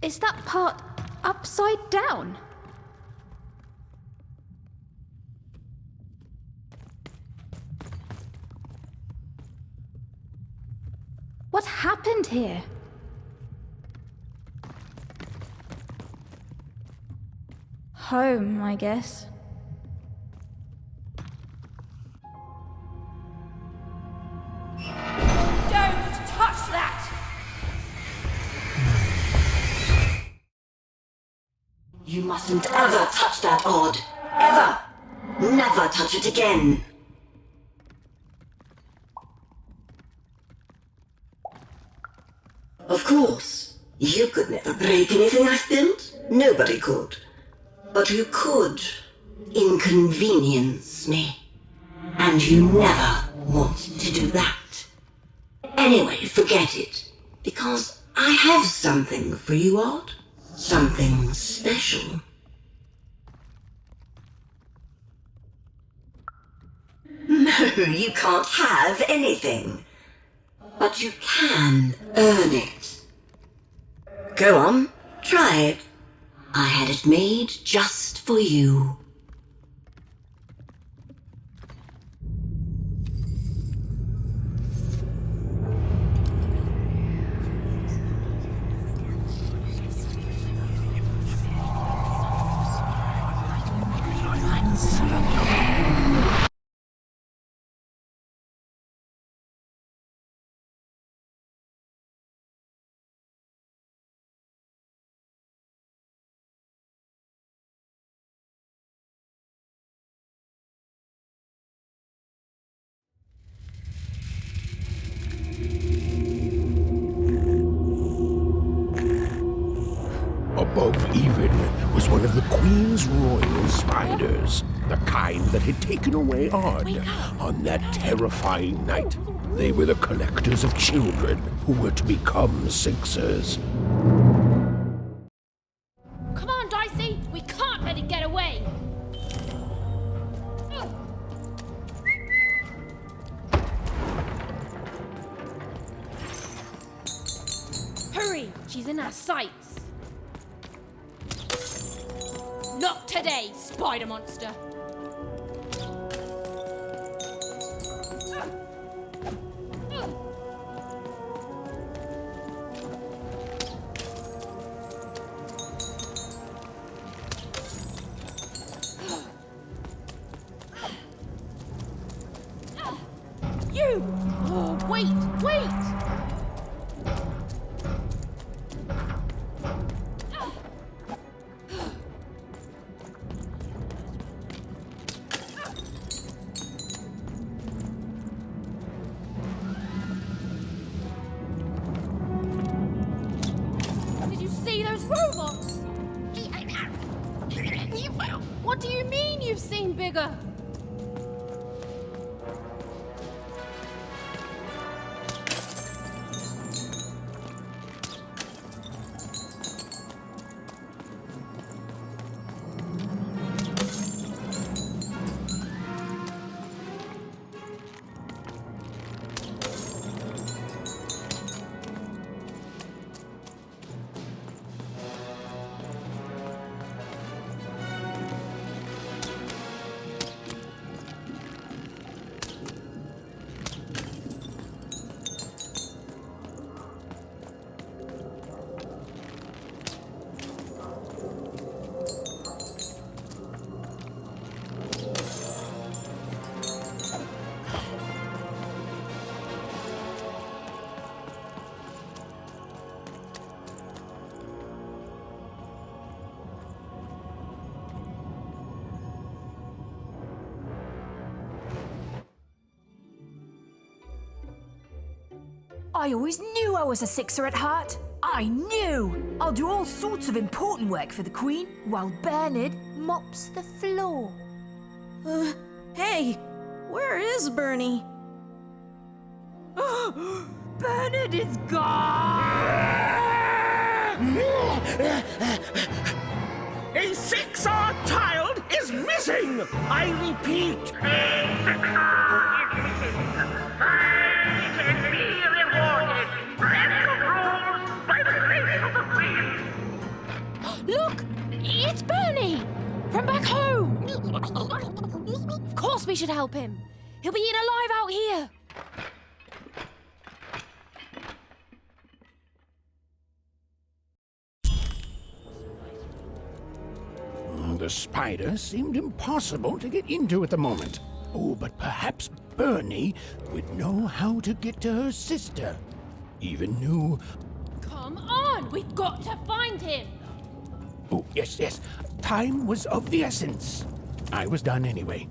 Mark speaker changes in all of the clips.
Speaker 1: Is that part upside down? What happened here? Home, I guess.
Speaker 2: Don't touch that!
Speaker 3: You mustn't ever touch that odd. Ever! Never touch it again! Of course, you could never break anything I've built. Nobody could. But you could inconvenience me. And you never want to do that. Anyway, forget it. Because I have something for you, Odd. Something special. No, you can't have anything. But you can earn it. Go on, try it. I had it made just for you.
Speaker 4: Above even was one of the Queen's royal spiders, the kind that had taken away Odd on that terrifying night. They were the collectors of children who were to become Sixers.
Speaker 2: Come on, Dicey! We can't let it get away! Hurry! She's in our sights! Not today, spider monster! You! Oh, wait! Did you see those robots? What do you mean you've seen bigger?
Speaker 5: I always knew I was a Sixer at heart. I knew! I'll do all sorts of important work for the Queen while Bernard mops the floor.
Speaker 6: Hey, where is Bernie?
Speaker 5: Bernard is gone!
Speaker 4: A Sixer child is missing! I repeat,
Speaker 2: we should help him. He'll be eaten alive out here.
Speaker 4: The spider seemed impossible to get into at the moment. Oh, but perhaps Bernie would know how to get to her sister. Even knew...
Speaker 2: Come on, we've got to find him.
Speaker 4: Oh, yes, yes. Time was of the essence. I was done anyway.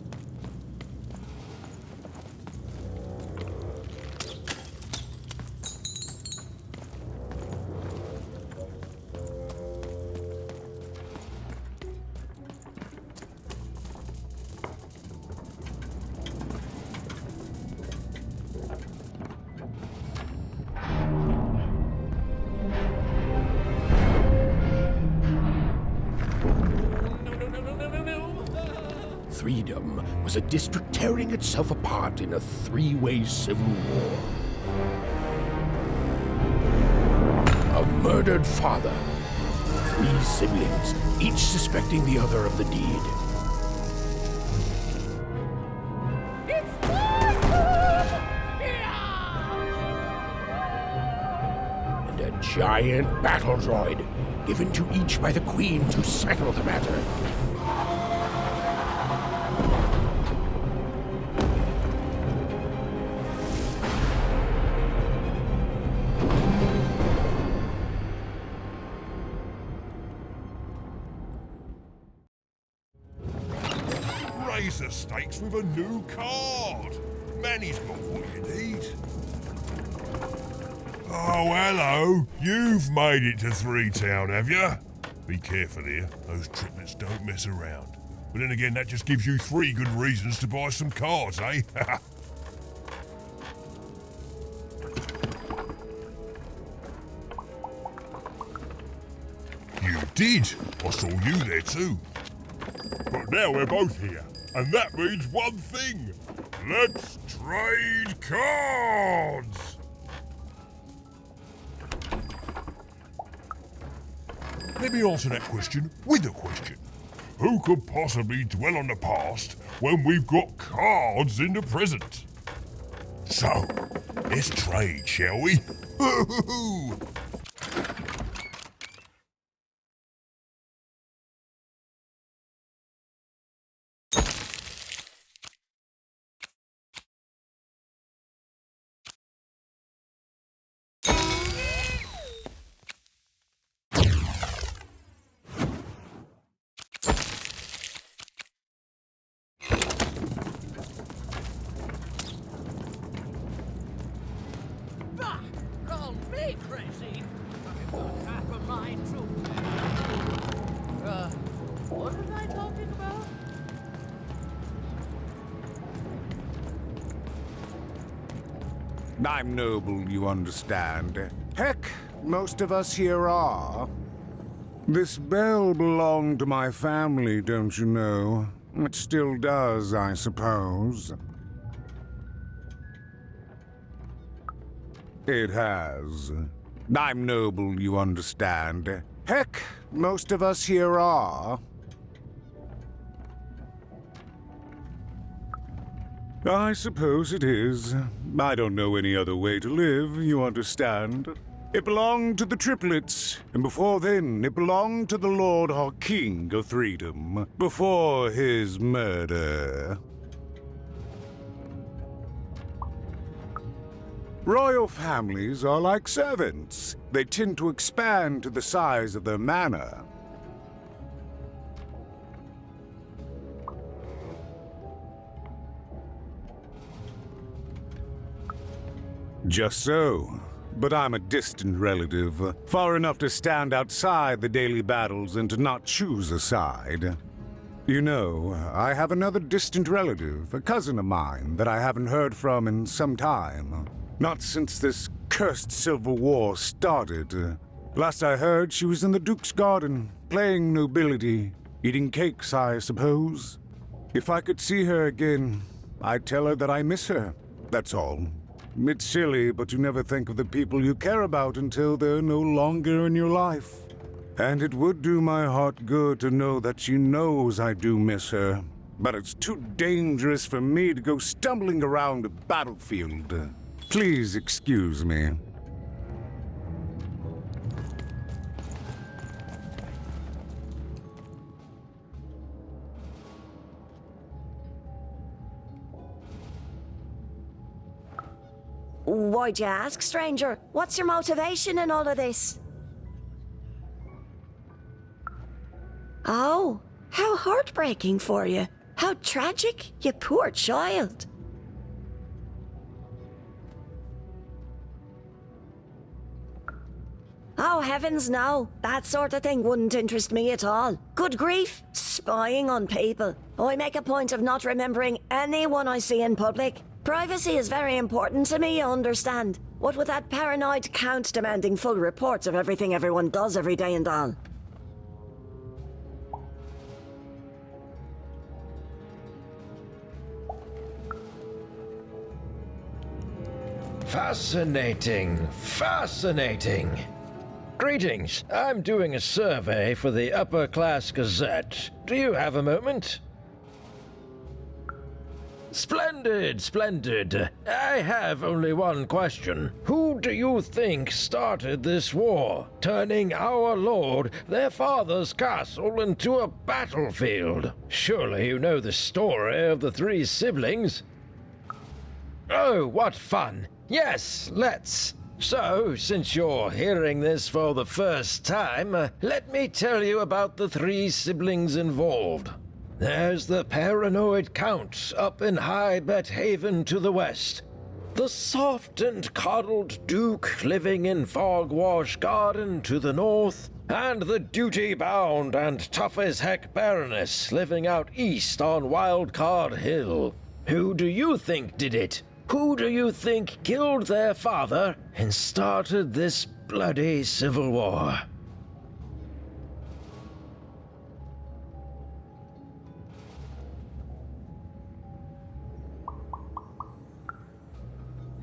Speaker 4: Freedom was a district tearing itself apart in a three-way civil war. A murdered father. 3 siblings, each suspecting the other of the deed. And a giant battle droid, given to each by the Queen to settle the matter.
Speaker 7: Raise the stakes with a new card. Manny's got what you need. Oh, hello. You've made it to Three Town, have you? Be careful here. Those triplets don't mess around. But then again, that just gives you 3 good reasons to buy some cards, eh? You did. I saw you there too. But now we're both here, and that means one thing. Let's trade cards! Let me answer that question with a question. Who could possibly dwell on the past when we've got cards in the present? So, let's trade, shall we?
Speaker 8: Call me crazy. I've got half a mind to. What was I talking about?
Speaker 9: I'm noble, you understand. Heck, most of us here are. This bell belonged to my family, don't you know? It still does, I suppose. It has. I'm noble, you understand. Heck, most of us here are. I suppose it is. I don't know any other way to live, you understand. It belonged to the triplets, and before then it belonged to the Lord or King of Freedom, before his murder. Royal families are like servants. They tend to expand to the size of their manor. Just so. But I'm a distant relative, far enough to stand outside the daily battles and to not choose a side. You know, I have another distant relative, a cousin of mine, that I haven't heard from in some time. Not since this cursed Civil War started. Last I heard, she was in the Duke's garden, playing nobility, eating cakes, I suppose. If I could see her again, I'd tell her that I miss her, that's all. It's silly, but you never think of the people you care about until they're no longer in your life. And it would do my heart good to know that she knows I do miss her, but it's too dangerous for me to go stumbling around a battlefield. Please excuse me.
Speaker 3: Why'd you ask, stranger? What's your motivation in all of this? Oh, how heartbreaking for you. How tragic, you poor child. Oh, heavens no. That sort of thing wouldn't interest me at all. Good grief, spying on people. I make a point of not remembering anyone I see in public. Privacy is very important to me, you understand. What with that paranoid count demanding full reports of everything everyone does every day and all.
Speaker 10: Fascinating, fascinating. Greetings, I'm doing a survey for the Upper Class Gazette. Do you have a moment? Splendid, splendid. I have only one question. Who do you think started this war, turning our lord, their father's castle, into a battlefield? Surely you know the story of the three siblings? Oh, what fun. Yes, let's. So, since you're hearing this for the first time, let me tell you about the three siblings involved. There's the paranoid Count up in High Bet Haven to the west. The soft and coddled Duke living in Fogwash Garden to the north. And the duty-bound and tough-as-heck Baroness living out east on Wildcard Hill. Who do you think did it? Who do you think killed their father and started this bloody civil war?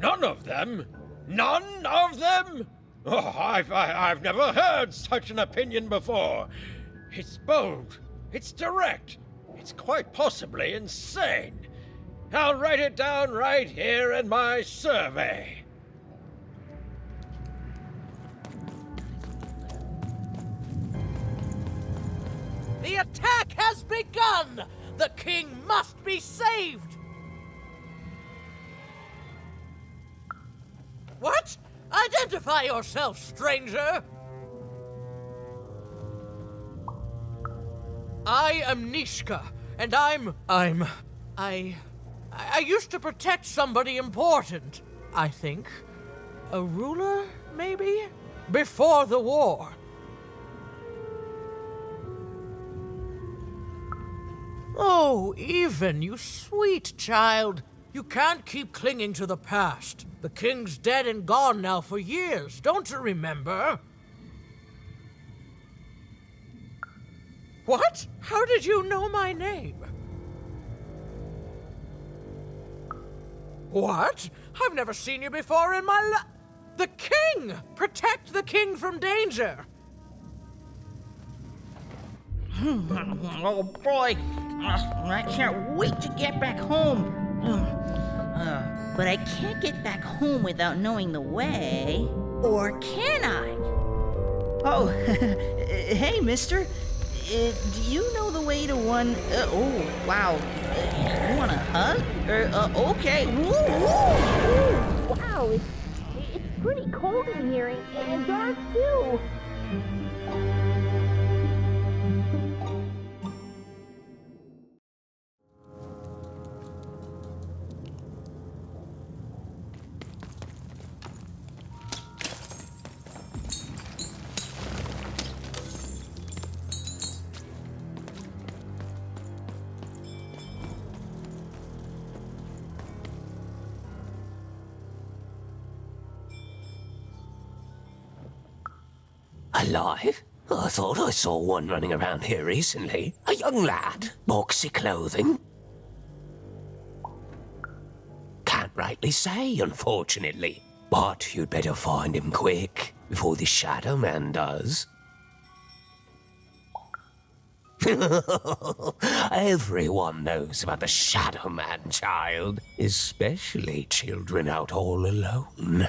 Speaker 10: None of them? None of them? Oh, I've never heard such an opinion before. It's bold. It's direct. It's quite possibly insane. I'll write it down right here in my survey.
Speaker 8: The attack has begun! The king must be saved! What? Identify yourself, stranger! I am Nishka, and I used to protect somebody important, I think. A ruler, maybe? Before the war. Oh, Even, you sweet child. You can't keep clinging to the past. The king's dead and gone now for years, don't you remember? What? How did you know my name? What? I've never seen you before in my life. The king! Protect the king from danger!
Speaker 11: Oh boy, I can't wait to get back home. But I can't get back home without knowing the way. Or can I? Oh, hey, mister. Do you know the way to one... oh, wow. You want a hug? Okay. Woo, woo.
Speaker 2: Wow, it's pretty cold in here and dark too.
Speaker 12: Alive? I thought I saw one running around here recently. A young lad, boxy clothing. Can't rightly say, unfortunately. But you'd better find him quick, before the Shadow Man does. Everyone knows about the Shadow Man, child. Especially children out all alone.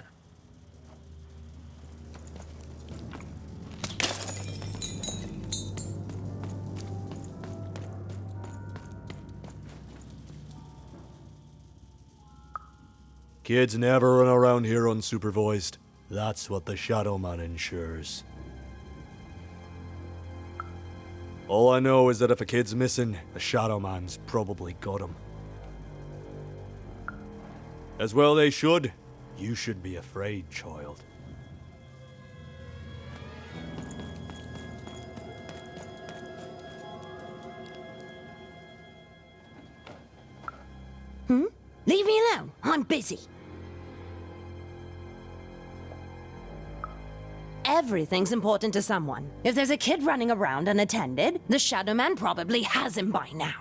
Speaker 13: Kids never run around here unsupervised. That's what the Shadow Man ensures. All I know is that if a kid's missing, the Shadow Man's probably got him. As well they should. You shouldn't be afraid, child.
Speaker 14: Leave me alone. I'm busy. Everything's important to someone. If there's a kid running around unattended, the Shadow Man probably has him by now.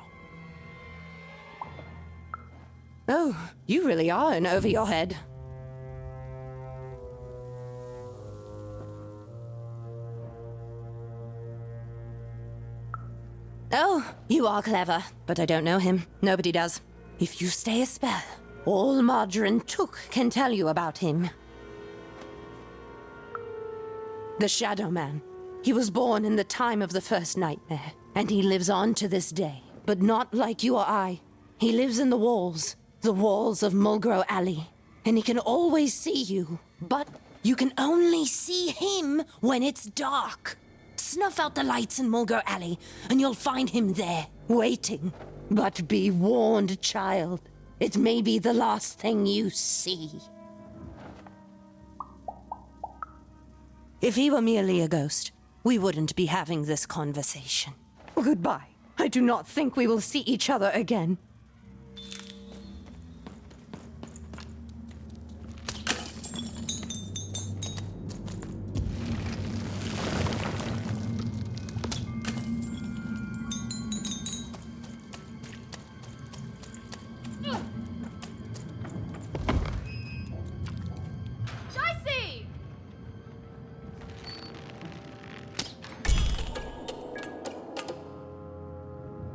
Speaker 14: Oh, you really are in over your head. Oh, you are clever, but I don't know him. Nobody does. If you stay a spell, all Margarine Took can tell you about him. The Shadow Man. He was born in the time of the first nightmare, and he lives on to this day. But not like you or I. He lives in the walls of Mulgrew Alley, and he can always see you. But you can only see him when it's dark. Snuff out the lights in Mulgrew Alley, and you'll find him there, waiting. But be warned, child. It may be the last thing you see. If he were merely a ghost, we wouldn't be having this conversation. Goodbye. I do not think we will see each other again.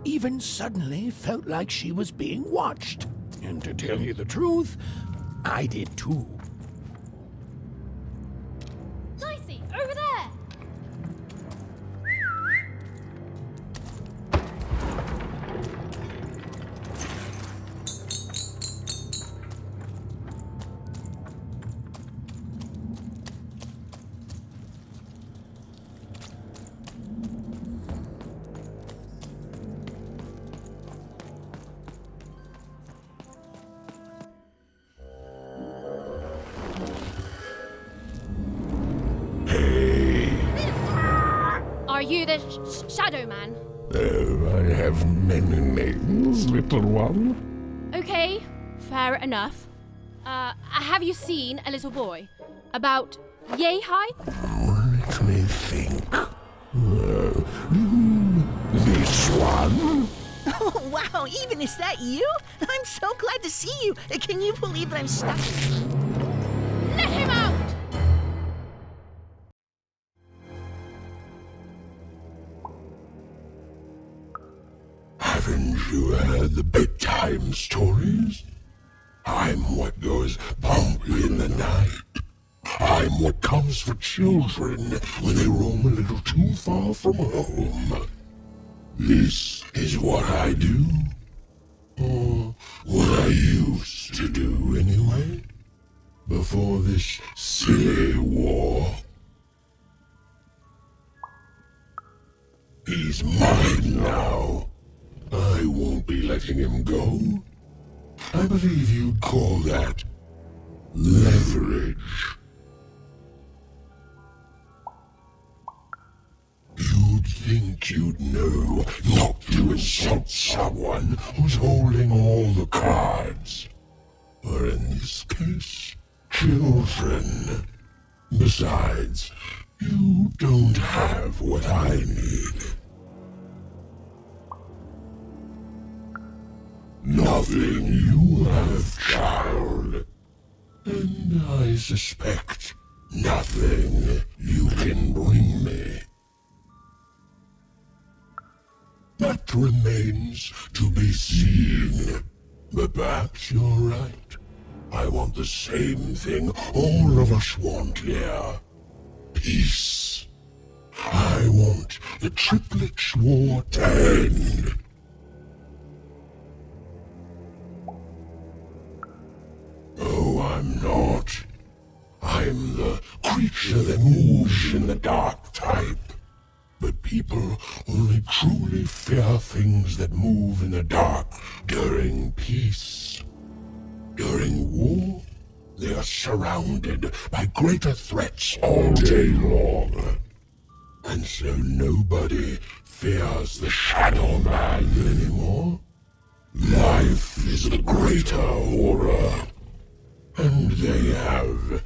Speaker 4: Even suddenly felt like she was being watched. And to tell you the truth, I did too.
Speaker 2: Dicey, over there! Are you the Shadow Man?
Speaker 4: I have many names, little one.
Speaker 2: Okay, fair enough. Have you seen a little boy? About yay high?
Speaker 4: Let me think. This one?
Speaker 11: Oh, wow, even is that you? I'm so glad to see you. Can you believe that I'm stuck?
Speaker 2: Let him out!
Speaker 4: Haven't you heard the bedtime stories? I'm what goes bump in the night. I'm what comes for children when they roam a little too far from home. This is what I do. Or what I used to do anyway. Before this silly war. He's mine now. I won't be letting him go. I believe you'd call that leverage. You'd think you'd know not to insult someone who's holding all the cards. Or in this case, children. Besides, you don't have what I need. Nothing you have, child. And I suspect nothing you can bring me. That remains to be seen. But perhaps you're right. I want the same thing all of us want here. Peace. I want the Triplets' War to end. Oh, I'm not. I'm the creature that moves in the dark type. But people only truly fear things that move in the dark during peace. During war, they are surrounded by greater threats all day long. And so nobody fears the Shadow Man anymore. Life is the greater horror. And they have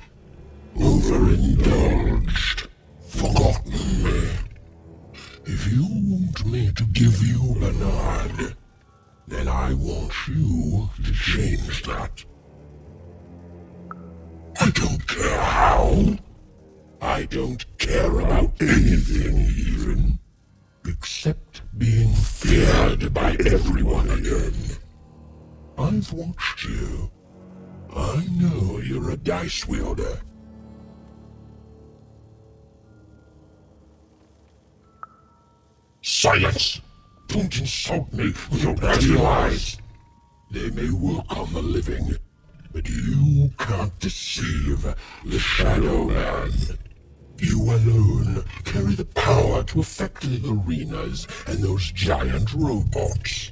Speaker 4: overindulged, forgotten me. If you want me to give you Bernard, then I want you to change that. I don't care how. I don't care about anything even, except being feared by everyone again. I've watched you. I know you're a dice wielder. Silence! Don't insult me with your bloody lies! They may work on the living, but you can't deceive the Shadow Man. You alone carry the power to affect the arenas and those giant robots.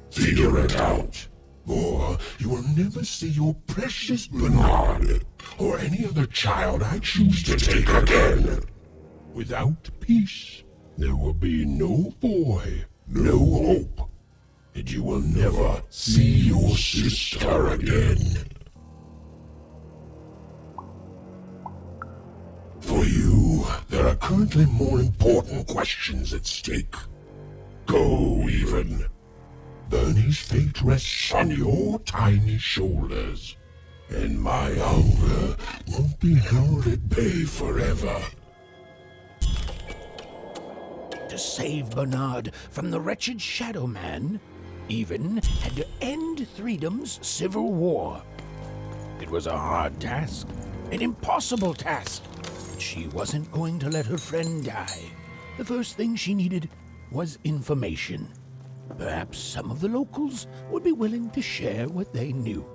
Speaker 4: Figure it out, or you will never see your precious Bernard, or any other child I choose to take again. Without peace, there will be no boy, no hope, and you will never see your sister again. For you, there are currently more important questions at stake. Go, even. Bernie's fate rests on your tiny shoulders, and my hunger won't be held at bay forever. To save Bernard from the wretched Shadow Man, Even had to end Threedom's civil war. It was a hard task, an impossible task. But she wasn't going to let her friend die. The first thing she needed was information. Perhaps some of the locals would be willing to share what they knew.